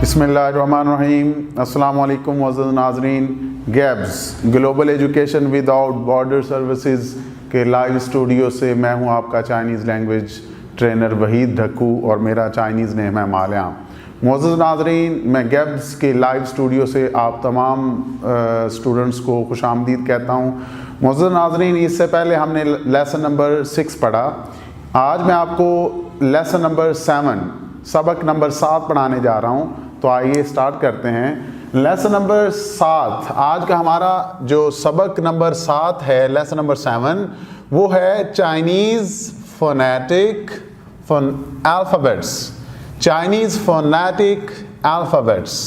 बिस्मिल्लाहिर्रहमानिर्रहीम। अस्सलाम वालेकुम मुअज़्ज़ज़ नाज़रीन। Gabs global education without border services के लाइव स्टूडियो से मैं हूं आपका Chinese language trainer Waheed Dhakku और मेरा चाइनीज़ नेम है माल्या। मुअज़्ज़ज़ नाज़रीन, मैं गैब्स के लाइव स्टूडियो से आप तमाम स्टूडेंट्स को खुशामदीद कहता हूं। मुअज़्ज़ज़ नाज़रीन, इससे पहले हमने लेसन नंबर 6 पढ़ा। आज मैं आपको लेसन नंबर 7 सबक नंबर 7 पढ़ाने जा रहा हूँ। तो आइए स्टार्ट करते हैं। लेसन नंबर 7, आज का हमारा जो सबक नंबर 7 है, लेसन नंबर 7, वो है Chinese phonetic alphabets. Chinese phonetic alphabets.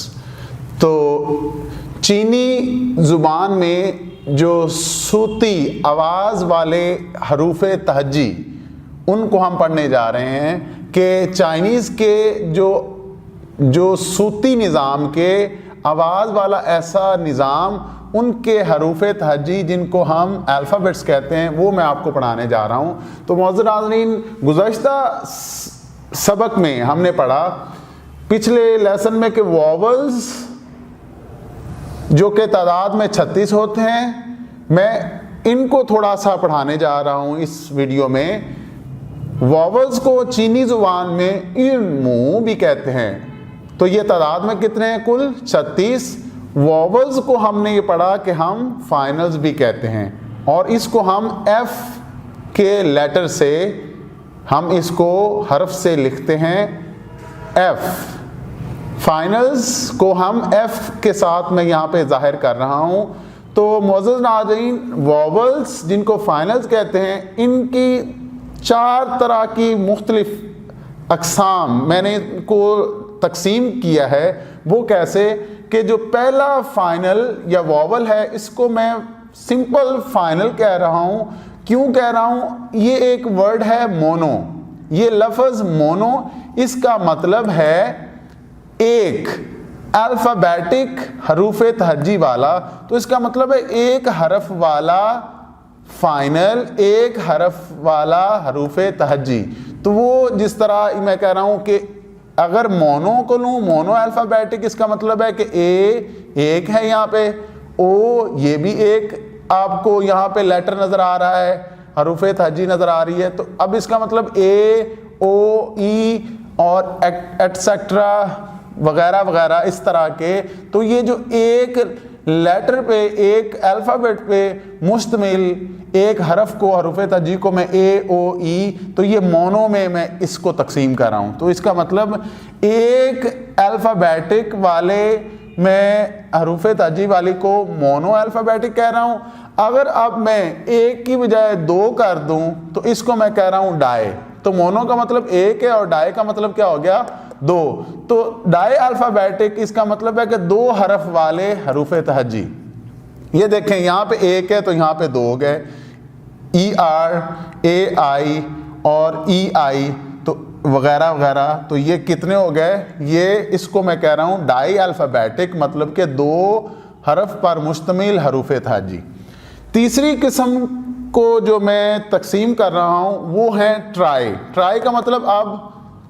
तो चीनी ज़ुबान में जो सूती आवाज़ वाले हरूफ तहज्जी, उनको हम पढ़ने जा रहे हैं कि चाइनीज़ के जो सूती निज़ाम के आवाज़ वाला ऐसा निज़ाम, उनके हरूफ तहज्जी जिनको हम अल्फ़ाबेट्स कहते हैं, वो मैं आपको पढ़ाने जा रहा हूँ। तो मुअज़्ज़ज़ नाज़रीन, गुज़श्ता सबक में हमने पढ़ा पिछले लेसन में कि वॉवल्स जो कि तादाद में 36 होते हैं, मैं इनको थोड़ा सा पढ़ाने जा रहा हूँ इस वीडियो में। वॉवल्स को चीनी ज़ुबान में इर्मू भी कहते हैं। तो ये तादाद में कितने हैं? कुल 36। वॉवल्स को हमने ये पढ़ा कि हम फाइनल्स भी कहते हैं, और इसको हम एफ के लेटर से, हम इसको हर्फ से लिखते हैं एफ। फाइनल्स को हम एफ के साथ मैं यहाँ पे जाहिर कर रहा हूँ। तो मुअज़्ज़ज़ नाज़रीन, वॉवल्स जिनको फाइनल्स कहते हैं, इनकी 4 तरह की मुख्तलिफ अक़साम मैंने इनको तकसीम किया है। वो कैसे कि जो पहला फाइनल या वॉवल है, इसको मैं सिंपल फाइनल कह रहा हूँ। क्यों कह रहा हूँ? ये एक वर्ड है मोनो। ये लफ्ज़ मोनो, इसका मतलब है एक अल्फ़ाबेटिक हरूफ तहज्जी वाला। तो इसका मतलब है एक हरफ वाला फाइनल, एक हरफ वाला हरूफ तहज्जी। तो वो जिस तरह मैं कह रहा हूँ कि अगर मोनो को लूँ, मोनो अल्फ़ाबेटिक, इसका मतलब है कि ए एक है यहाँ पे, ओ ये भी एक आपको यहाँ पे लेटर नज़र आ रहा है, हरूफ तहज्जी नज़र आ रही है। तो अब इसका मतलब ए, ओ, ई और एटसेट्रा वगैरह वगैरह इस तरह के। तो ये जो एक लेटर पे, एक अल्फ़ाबेट पे मुश्तमिल एक हरफ को, हरूफ तहज्जी को मैं ए, ओ, ई, तो ये मोनो में मैं इसको तकसीम कर रहा हूँ। तो इसका मतलब एक अल्फ़ाबेटिक वाले मैं हरूफ तहज्जी वाली को मोनो अल्फ़ाबेटिक कह रहा हूँ। अगर अब मैं एक की बजाय 2 कर दूँ तो इसको मैं कह रहा हूँ डाई। तो मोनो का मतलब एक है और डाई का मतलब क्या हो गया? 2। तो डाई अल्फ़ाबेटिक, इसका मतलब है कि 2 हरफ वाले हरूफ तहज्जी। ये देखें, यहाँ पे एक है तो यहाँ पे 2 हो गए, ई आर, ए आई और ई आई, तो वगैरह वगैरह। तो ये कितने हो गए? ये इसको मैं कह रहा हूँ डाई अल्फ़ाबेटिक, मतलब के 2 हरफ पर मुश्तमिल हरूफ तहज्जी। तीसरी किस्म को जो मैं तकसीम कर रहा हूँ वो है ट्राई। ट्राई का मतलब अब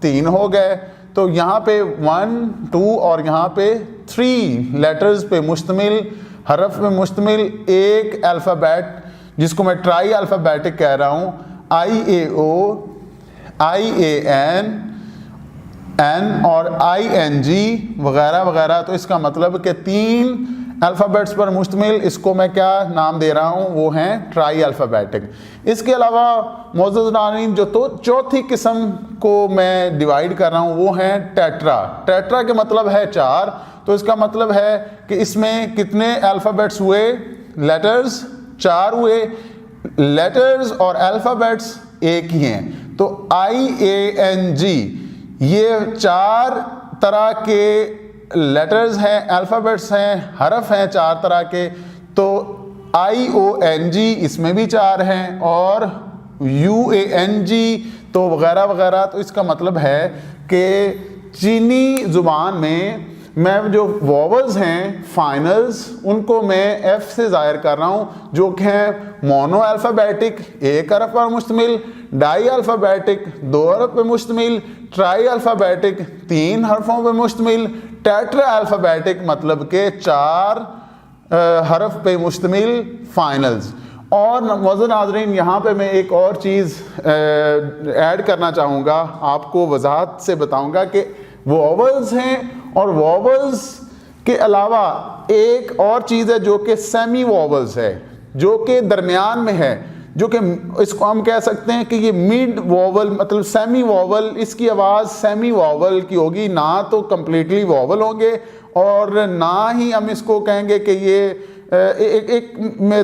3 हो गए। तो यहाँ पे 1, 2 और यहाँ पे 3 लेटर्स पे मुश्तमिल, हरफ पे मुश्तमिल एक अल्फ़ाबेट, जिसको मैं ट्राई अल्फ़ाबेटिक कह रहा हूँ। आई ए ओ, आई ए एन, एन और आई एन जी वगैरह वगैरह। तो इसका मतलब कि 3 अल्फ़ाबेट्स पर मुश्तमिल, इसको मैं क्या नाम दे रहा हूँ? वो हैं ट्राई अल्फ़ाबेटिक। इसके अलावा मुअज़्ज़ज़ नाज़रीन, जो तो चौथी किस्म को मैं डिवाइड कर रहा हूँ वो है टेट्रा। टेट्रा के मतलब है 4। तो इसका मतलब है कि इसमें कितने अल्फ़ाबेट्स हुए? लेटर्स 4 हुए। लेटर्स और अल्फ़ाबेट्स एक ही हैं। तो आई ए एन जी, ये 4 तरह के लेटर्स हैं, अल्फ़ाबेट्स हैं, हरफ हैं 4 तरह के। तो आई ओ एन जी, इसमें भी 4 हैं, और यू ए एन जी, तो वगैरह वगैरह। तो इसका मतलब है कि चीनी ज़ुबान में मैं जो वॉवल्स हैं फाइनल्स, उनको मैं एफ से ज़ाहिर कर रहा हूँ, जो कि हैं मोनो अल्फ़ाबेटिक, एक हरफ पर मुश्तमिल, डाई अल्फ़ाबेटिक 2 हरफ पे मुश्तमिल, ट्राई अल्फ़ाबेटिक 3 हरफों पे मुश्तमिल, टेट्रा अल्फ़ाबेटिक मतलब के 4 हरफ पे मुश्तमिल फाइनल्स। और मौजूद नाज़रीन यहाँ पे मैं एक और चीज़ ऐड करना चाहूँगा, आपको वजाहत से बताऊँगा कि वॉवल्स हैं और वॉवल्स के अलावा एक और चीज़ है जो कि सेमी वॉवल्स है, जो कि दरमियान में है, जो कि इसको हम कह सकते हैं कि ये मिड वॉवल मतलब सेमी वॉवल, इसकी आवाज़ सेमी वॉवल की होगी, ना तो कम्प्लीटली वॉवल होंगे और ना ही हम इसको कहेंगे कि ये एक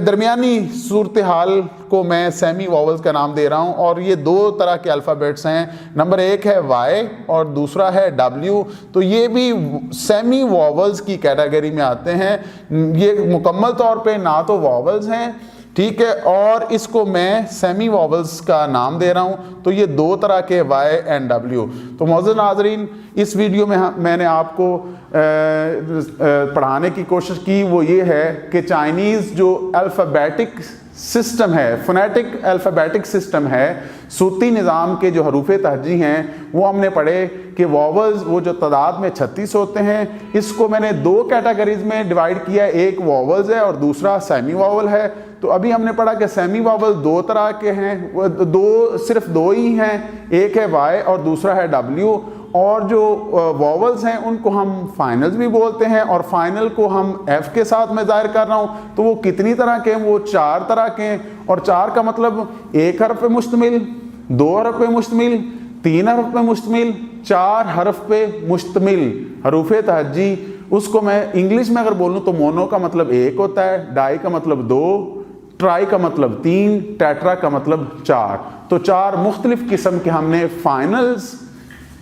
दरमियानी सूरत हाल को मैं सेमी वॉवल्स का नाम दे रहा हूँ। और ये 2 तरह के अल्फ़ाबेट्स हैं, नंबर 1 है वाई और दूसरा है डब्ल्यू, तो ये भी सेमी वॉवल्स की कैटेगरी में आते हैं। ये मुकम्मल तौर पे ना तो वॉवल्स हैं, ठीक है, और इसको मैं सेमी वॉवल्स का नाम दे रहा हूँ। तो ये 2 तरह के वाई एंड डब्ल्यू। तो मौजूद नाज़रीन इस वीडियो में मैंने आपको पढ़ाने की कोशिश की वो ये है कि चाइनीज़ जो अल्फ़ाबेटिक सिस्टम है, फोनेटिक अल्फ़ाबेटिक सिस्टम है, सूती निज़ाम के जो हरूफ तहजी हैं वो हमने पढ़े कि वॉवल्स वो जो तादाद में 36 होते हैं, इसको मैंने 2 कैटेगरीज में डिवाइड किया, एक वॉवल्स है और दूसरा सेमी वॉवल है। तो अभी हमने पढ़ा कि सेमी वॉवल 2 तरह के हैं, सिर्फ 2 ही हैं, एक है वाई और दूसरा है डब्ल्यू। और जो वॉवल्स हैं उनको हम फाइनल्स भी बोलते हैं और फाइनल को हम एफ के साथ मैं जाहिर कर रहा हूँ। तो वो कितनी तरह के हैं? वो 4 तरह के हैं। और 4 का मतलब 1 हरफ पे मुश्तमिल, 2 हरफ पे मुश्तमिल, 3 हरफ पे मुश्तमिल, 4 हरफ पे मुश्तमिल हरूफ तहजी। उसको मैं इंग्लिश में अगर बोलूँ तो मोनो का मतलब 1 होता है, डाई का मतलब 2, ट्राई का मतलब 3, टेट्रा का मतलब 4। तो 4 मुख्तलिफ किस्म के हमने फाइनल्स,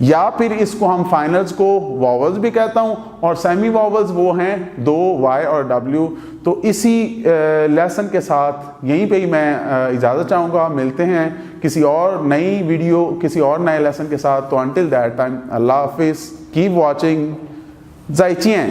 या फिर इसको हम फाइनल्स को वॉवल्स भी कहता हूँ, और सेमी वॉवल्स वो हैं 2 वाई और डब्ल्यू। तो इसी लेसन के साथ यहीं पे ही मैं इजाज़त चाहूँगा। मिलते हैं किसी और नई वीडियो, किसी और नए लेसन के साथ। तो अंटिल दैट टाइम अल्लाह हाफिज़, कीप वॉचिंग, ज़ाइचिएं।